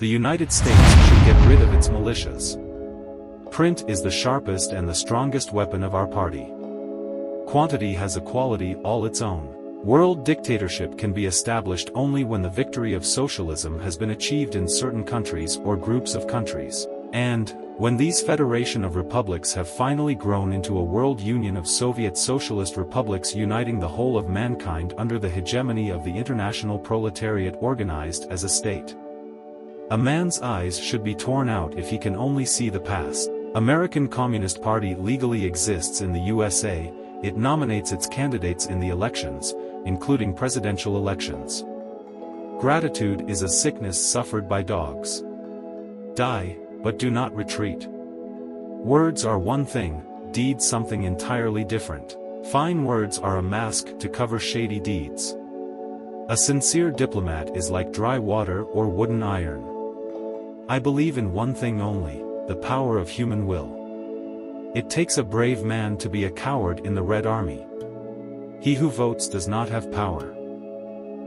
The United States should get rid of its militias. Print is the sharpest and the strongest weapon of our party. Quantity has a quality all its own. World dictatorship can be established only when the victory of socialism has been achieved in certain countries or groups of countries, and when these federation of republics have finally grown into a world union of Soviet socialist republics uniting the whole of mankind under the hegemony of the international proletariat organized as a state. A man's eyes should be torn out if he can only see the past. American Communist Party legally exists in the USA, it nominates its candidates in the elections, including presidential elections. Gratitude is a sickness suffered by dogs. Die, but do not retreat. Words are one thing, deeds something entirely different. Fine words are a mask to cover shady deeds. A sincere diplomat is like dry water or wooden iron. I believe in one thing only, the power of human will. It takes a brave man to be a coward in the Red Army. He who votes does not have power.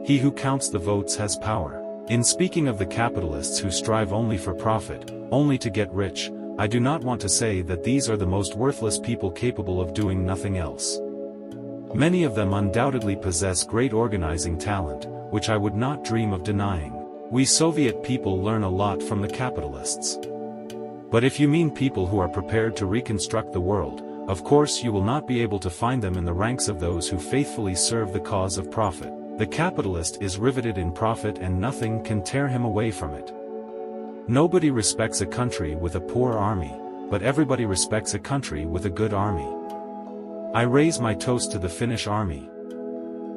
He who counts the votes has power. In speaking of the capitalists who strive only for profit, only to get rich, I do not want to say that these are the most worthless people capable of doing nothing else. Many of them undoubtedly possess great organizing talent, which I would not dream of denying. We Soviet people learn a lot from the capitalists. But if you mean people who are prepared to reconstruct the world, of course you will not be able to find them in the ranks of those who faithfully serve the cause of profit. The capitalist is riveted in profit and nothing can tear him away from it. Nobody respects a country with a poor army, but everybody respects a country with a good army. I raise my toast to the Finnish army.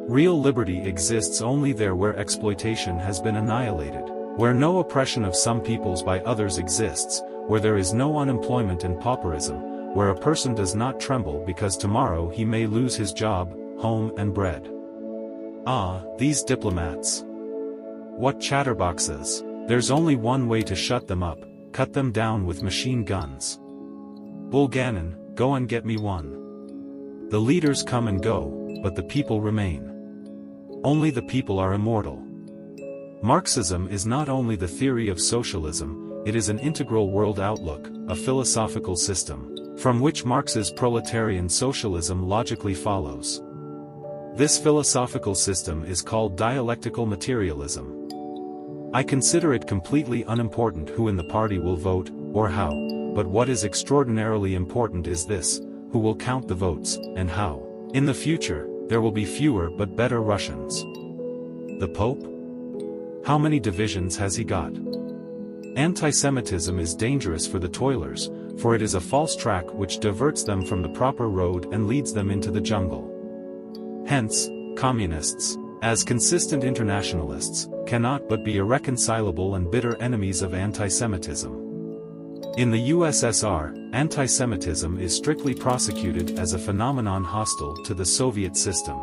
Real liberty exists only there where exploitation has been annihilated, where no oppression of some peoples by others exists, where there is no unemployment and pauperism, where a person does not tremble because tomorrow he may lose his job, home and bread. Ah, these diplomats. What chatterboxes. There's only one way to shut them up, cut them down with machine guns. Bulganin, go and get me one. The leaders come and go, but the people remain. Only the people are immortal. Marxism is not only the theory of socialism, it is an integral world outlook, a philosophical system, from which Marx's proletarian socialism logically follows. This philosophical system is called dialectical materialism. I consider it completely unimportant who in the party will vote, or how, but what is extraordinarily important is this, who will count the votes, and how. In the future, there will be fewer but better Russians. The Pope? How many divisions has he got? Anti-Semitism is dangerous for the toilers, for it is a false track which diverts them from the proper road and leads them into the jungle. Hence, communists, as consistent internationalists, cannot but be irreconcilable and bitter enemies of anti-Semitism. In the USSR, anti-Semitism is strictly prosecuted as a phenomenon hostile to the Soviet system.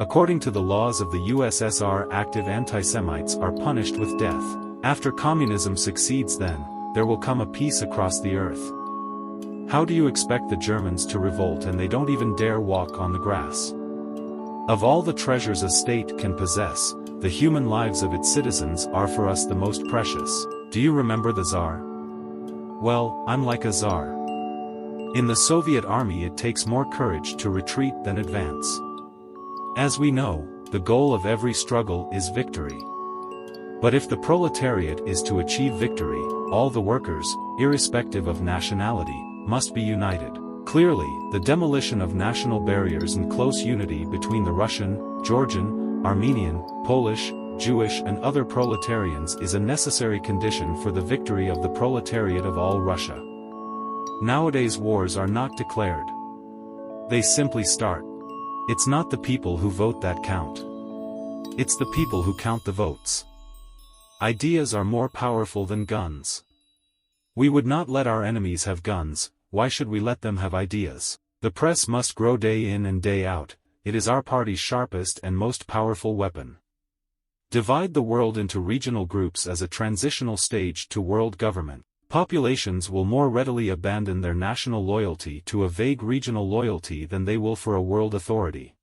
According to the laws of the USSR, active anti-Semites are punished with death. After communism succeeds, then, there will come a peace across the earth. How do you expect the Germans to revolt and they don't even dare walk on the grass? Of all the treasures a state can possess, the human lives of its citizens are for us the most precious. Do you remember the Tsar? Well, I'm like a Tsar. In the Soviet army it takes more courage to retreat than advance. As we know, the goal of every struggle is victory. But if the proletariat is to achieve victory, all the workers, irrespective of nationality, must be united. Clearly, the demolition of national barriers and close unity between the Russian, Georgian, Armenian, Polish, Jewish and other proletarians is a necessary condition for the victory of the proletariat of all Russia. Nowadays wars are not declared. They simply start. It's not the people who vote that count. It's the people who count the votes. Ideas are more powerful than guns. We would not let our enemies have guns, why should we let them have ideas? The press must grow day in and day out, it is our party's sharpest and most powerful weapon. Divide the world into regional groups as a transitional stage to world government. Populations will more readily abandon their national loyalty to a vague regional loyalty than they will for a world authority.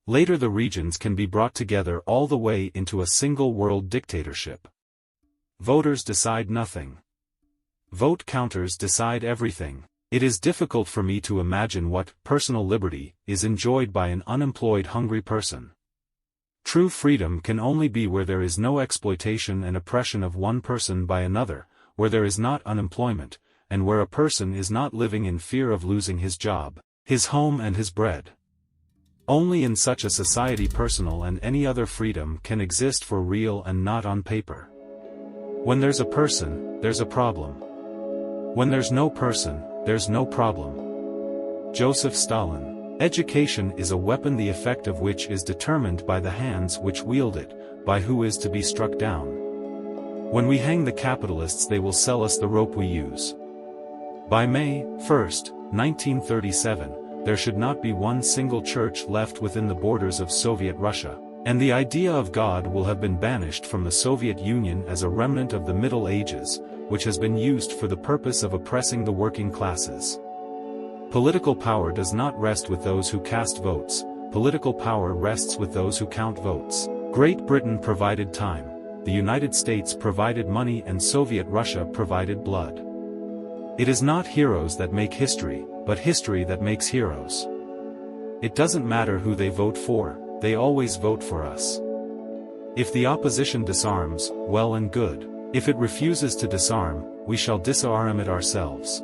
Later the regions can be brought together all the way into a single world dictatorship. Voters decide nothing. Vote counters decide everything. It is difficult for me to imagine what personal liberty is enjoyed by an unemployed, hungry person. True freedom can only be where there is no exploitation and oppression of one person by another, where there is not unemployment, and where a person is not living in fear of losing his job, his home and his bread. Only in such a society personal and any other freedom can exist for real and not on paper. When there's a person, there's a problem. When there's no person, there's no problem. Joseph Stalin. Education is a weapon, the effect of which is determined by the hands which wield it, by who is to be struck down. When we hang the capitalists, they will sell us the rope we use. By May 1st, 1937, there should not be one single church left within the borders of Soviet Russia, and the idea of God will have been banished from the Soviet Union as a remnant of the Middle Ages, which has been used for the purpose of oppressing the working classes. Political power does not rest with those who cast votes, political power rests with those who count votes. Great Britain provided time, the United States provided money, and Soviet Russia provided blood. It is not heroes that make history, but history that makes heroes. It doesn't matter who they vote for, they always vote for us. If the opposition disarms, well and good. If it refuses to disarm, we shall disarm it ourselves.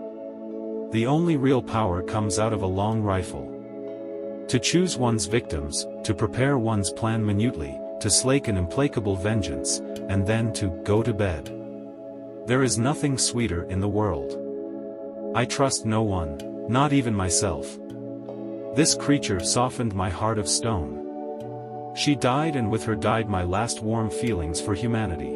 The only real power comes out of a long rifle. To choose one's victims, to prepare one's plan minutely, to slake an implacable vengeance, and then to go to bed. There is nothing sweeter in the world. I trust no one, not even myself. This creature softened my heart of stone. She died, and with her died my last warm feelings for humanity.